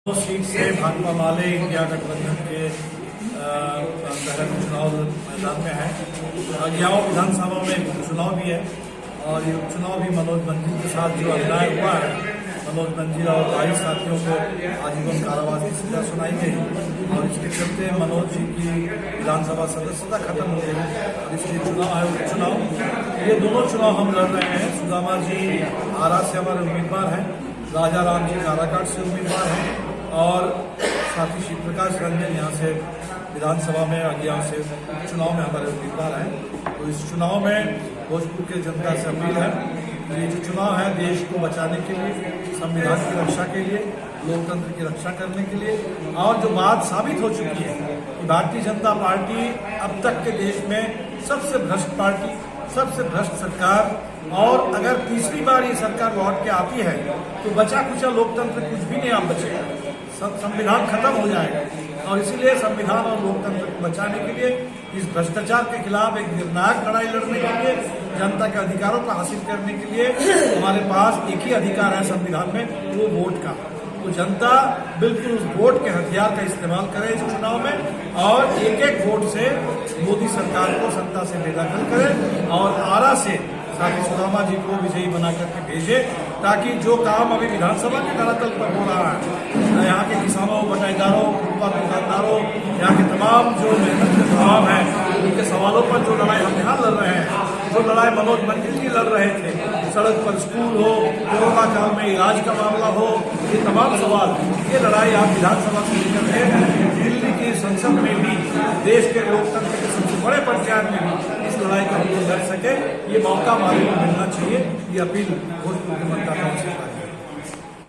Seat से भाकपा माले India गठबंधन के तहत चुनाव मैदान में है। अज्ञाओं विधानसभा में चुनाव भी है और ये चुनाव भी मनोज मंजिल के साथ जो अन्याय हुआ है, मनोज मंजिल और 22 साथियों को आजीवन कारावास की सजा सुनाई गई और इसके चलते मनोज जी की विधानसभा सदस्यता खत्म हो गई और इसलिए चुनाव है उपचुनाव। ये दोनों चुनाव हम लड़ रहे हैं। सुदामा जी आरा से हमारे उम्मीदवार हैं, राजा राम जी काराकाट से उम्मीदवार हैं और साथी श्री प्रकाश रंजन यहाँ से विधानसभा में अज्ञाओं से चुनाव में हमारे उम्मीदवार हैं। तो इस चुनाव में भोजपुर के जनता से अपील है, ये जो चुनाव है देश को बचाने के लिए, संविधान की रक्षा के लिए, लोकतंत्र की रक्षा करने के लिए और जो बात साबित हो चुकी है कि भारतीय जनता पार्टी अब तक के देश में सबसे भ्रष्ट पार्टी, सबसे भ्रष्ट सरकार और अगर तीसरी बार ये सरकार लौट के आती है तो बचा कुचा लोकतंत्र कुछ भी नहीं आप बचेगा, संविधान खत्म हो जाएगा। और इसीलिए संविधान और लोकतंत्र को बचाने के लिए, इस भ्रष्टाचार के खिलाफ एक निर्णायक लड़ाई लड़ने के लिए, जनता के अधिकारों को हासिल करने के लिए हमारे पास एक ही अधिकार है संविधान में, वो वोट का। तो जनता बिल्कुल उस वोट के हथियार का इस्तेमाल करे इस चुनाव में और एक एक वोट से मोदी सरकार को सत्ता से बेदखल करे और आरा से साथी सुदामा जी को विजयी बना करके भेजे, ताकि जो काम अभी विधानसभा के धरातल पर हो रहा है, यहाँ के किसानों, बटाईदारों, फुटपाथ दुकानदारों, यहाँ के तमाम जो मेहनत के स्वभाव हैं, उनके सवालों पर जो लड़ाई हम यहाँ लड़ रहे हैं, जो लड़ाई मनोज मंजिल जी लड़ रहे थे, सड़क पर स्कूल हो, कोरोना काल में इलाज का मामला हो, ये तमाम सवाल, ये लड़ाई आप विधानसभा से लेकर के दिल्ली की संसद में भी, देश के लोकतंत्र के सबसे बड़े पंचायत में भी इस लड़ाई को हम लोग लड़ सके, ये मौका हमारे को मिलना चाहिए। ये अपील भोजपुर के मतदाताओं से